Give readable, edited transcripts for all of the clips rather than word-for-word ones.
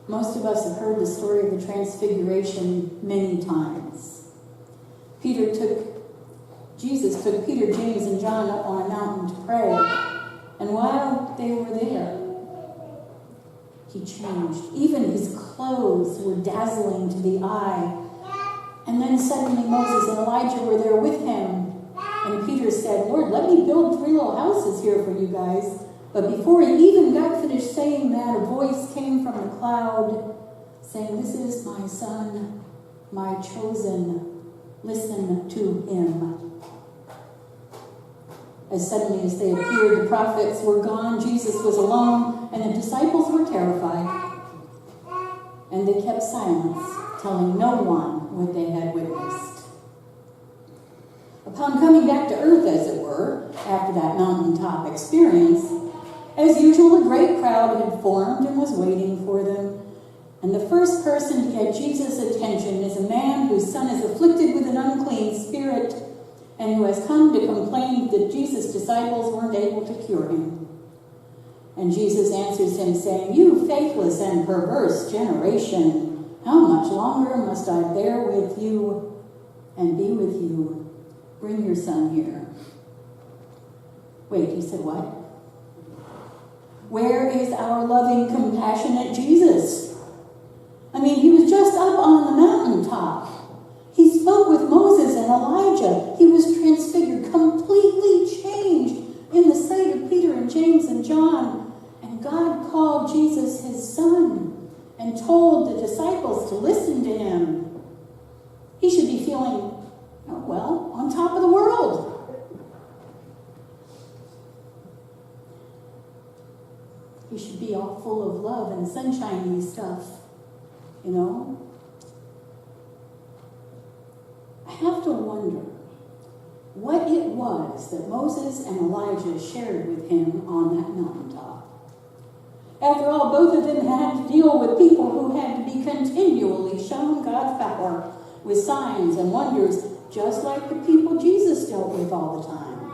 Most of us have heard the story of the Transfiguration many times. Jesus took Peter, James, and John up on a mountain to pray. And while they were there, he changed. Even his clothes were dazzling to the eye. And then suddenly Moses and Elijah were there with him. And Peter said, "Lord, let me build 3 little houses here for you guys." But before he even got finished saying that, a voice came from the cloud saying, "This is my son, my chosen. Listen to him." As suddenly as they appeared, the prophets were gone, Jesus was alone, and the disciples were terrified. And they kept silence, telling no one what they had witnessed. Upon coming back to earth, as it were, after that mountaintop experience, as usual, a great crowd had formed and was waiting for them. And the first person to get Jesus' attention is a man whose son is afflicted with an unclean spirit and who has come to complain that Jesus' disciples weren't able to cure him. And Jesus answers him, saying, "You faithless and perverse generation, how much longer must I bear with you and be with you? Bring your son here." Wait, he said what? Where is our loving, compassionate Jesus? I mean, he was just up on the mountaintop. He spoke with Moses and Elijah. He was transfigured, completely changed in the sight of Peter and James and John. And God called Jesus his son and told the disciples to listen to him. He should be feeling, well, on top of the world. He should be all full of love and sunshiny stuff, I have to wonder what it was that Moses and Elijah shared with him on that mountaintop. After all, both of them had to deal with people who had to be continually shown God's power with signs and wonders, just like the people Jesus dealt with all the time.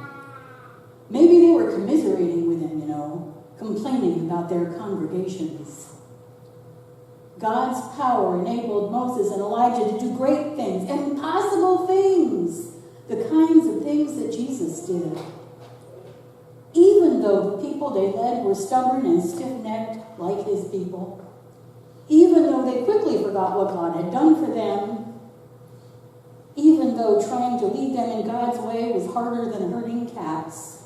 Maybe they were commiserating with him, complaining about their congregations. God's power enabled Moses and Elijah to do great things, impossible things, the kinds of things that Jesus did. Even though the people they led were stubborn and stiff-necked like his people, even though they quickly forgot what God had done for them, even though trying to lead them in God's way was harder than herding cats.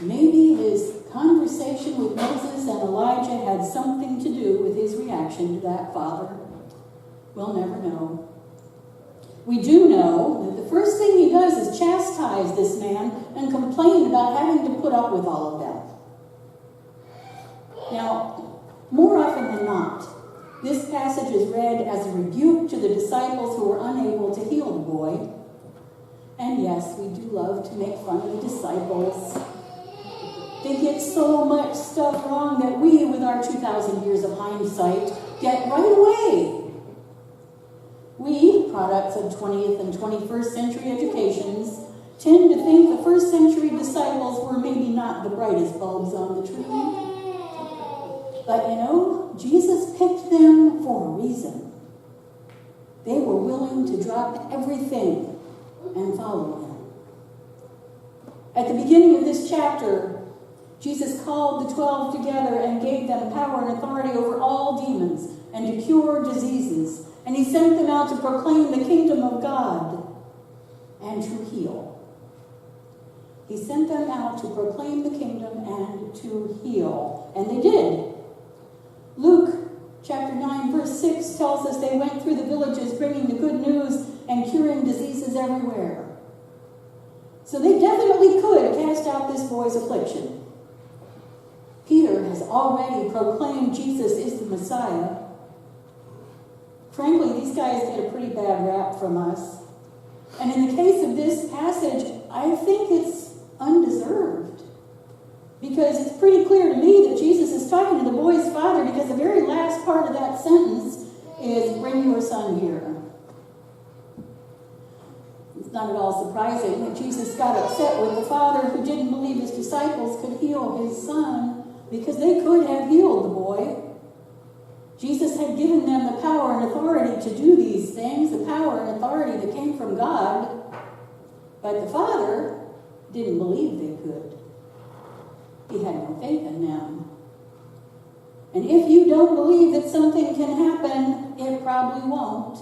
Maybe his conversation with Moses and Elijah had something to do with his reaction to that father. We'll never know. We do know that the first thing he does is chastise this man and complain about having to put up with all of that. Now, more often than not, this passage is read as a rebuke to the disciples who were unable to heal the boy. And yes, we do love to make fun of the disciples. They get so much stuff wrong that we, with our 2,000 years of hindsight, get right away. We, products of 20th and 21st century educations, tend to think the first century disciples were maybe not the brightest bulbs on the tree. But Jesus picked them for a reason. They were willing to drop everything and follow him. At the beginning of this chapter, Jesus called the 12 together and gave them power and authority over all demons and to cure diseases. And he sent them out to proclaim the kingdom of God and to heal. He sent them out to proclaim the kingdom and to heal. And they did. Luke chapter 9, verse 6 tells us they went through the villages bringing the good news and curing diseases everywhere. So they definitely could cast out this boy's affliction. Peter has already proclaimed Jesus is the Messiah. Frankly, these guys get a pretty bad rap from us. And in the case of this passage, I think it's undeserved. Because it's pretty clear to me that Jesus is talking to the boy's father, because the very last part of that sentence is, "Bring your son here." It's not at all surprising that Jesus got upset with the father who didn't believe his disciples could heal his son, because they could have healed the boy. Jesus had given them the power and authority to do these things, the power and authority that came from God, but the Father didn't believe they could. He had no faith in them. And if you don't believe that something can happen, it probably won't.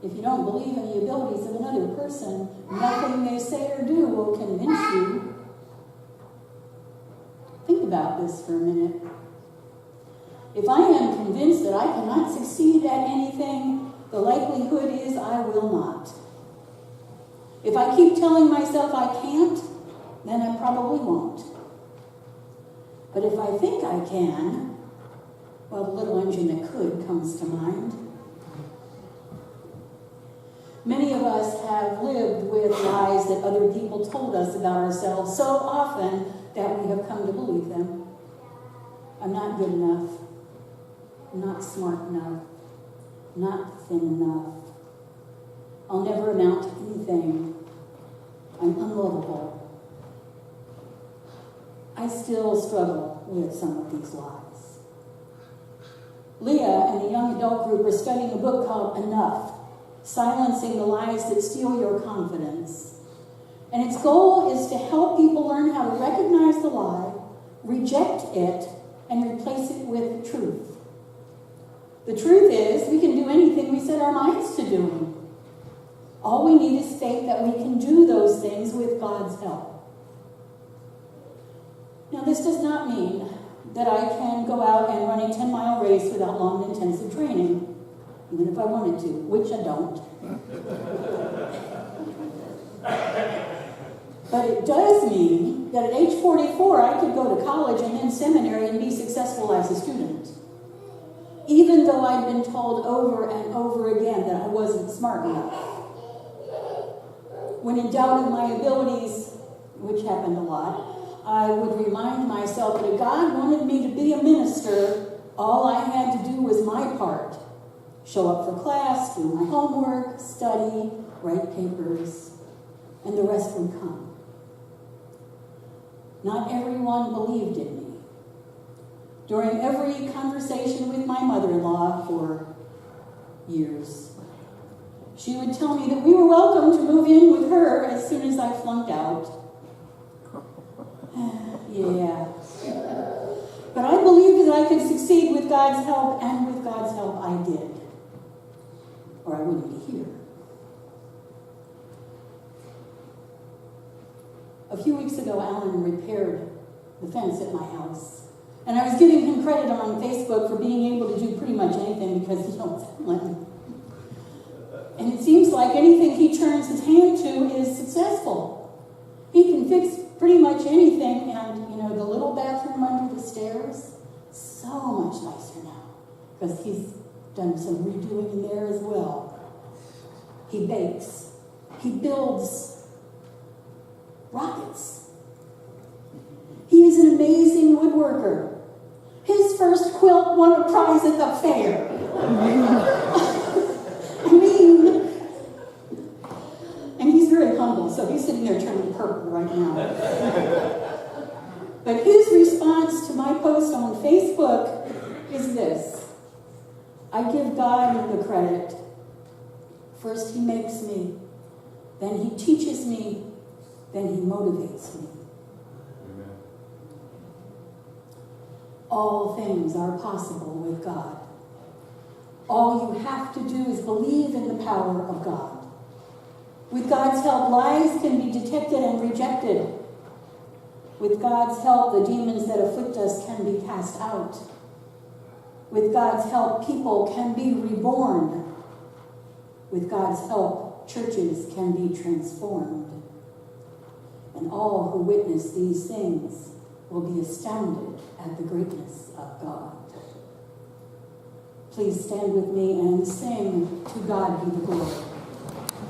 If you don't believe in the abilities of another person, nothing they say or do will convince you. Think about this for a minute. If I am convinced that I cannot succeed at anything, the likelihood is I will not. If I keep telling myself I can't, then I probably won't. But if I think I can, well, the little engine that could comes to mind. Many of us have lived with lies that other people told us about ourselves so often that we have come to believe them. I'm not good enough. I'm not smart enough. I'm not thin enough. I'll never amount to anything. I'm unlovable. I still struggle with some of these lies. Leah and the young adult group are studying a book called Enough, Silencing the Lies That Steal Your Confidence. And its goal is to help people learn how to recognize the lie, reject it, and replace it with truth. The truth is, we can do anything we set our minds to doing. All we need is faith that we can do those things with God's help. Now, this does not mean that I can go out and run a 10-mile race without long and intensive training, even if I wanted to, which I don't. But it does mean that at age 44, I could go to college and then seminary and be successful as a student, even though I'd been told over and over again that I wasn't smart enough. When in doubt of my abilities, which happened a lot, I would remind myself that if God wanted me to be a minister, all I had to do was my part. Show up for class, do my homework, study, write papers, and the rest would come. Not everyone believed in me. During every conversation with my mother-in-law for years, she would tell me that we were welcome to move in with her as soon as I flunked out. Yeah. But I believed that I could succeed with God's help, and with God's help I did. Or I wouldn't be here. A few weeks ago, Alan repaired the fence at my house. And I was giving him credit on Facebook for being able to do pretty much anything because he don't let me. And it seems like anything he turns his hand to is successful. He can fix pretty much anything, and the little bathroom under the stairs, so much nicer now, because he's done some redoing in there as well. He bakes. He builds rockets. He is an amazing woodworker. His first quilt won a prize at the fair. I mean, and he's very humble, so he's sitting there turning purple right now. But his response to my post on Facebook is this: I give God the credit. First he makes me, then he teaches me, then he motivates me. Amen. All things are possible with God. All you have to do is believe in the power of God. With God's help, lies can be detected and rejected. With God's help, the demons that afflict us can be cast out. With God's help, people can be reborn. With God's help, churches can be transformed. And all who witness these things will be astounded at the greatness of God. Please stand with me and sing "To God Be the Glory."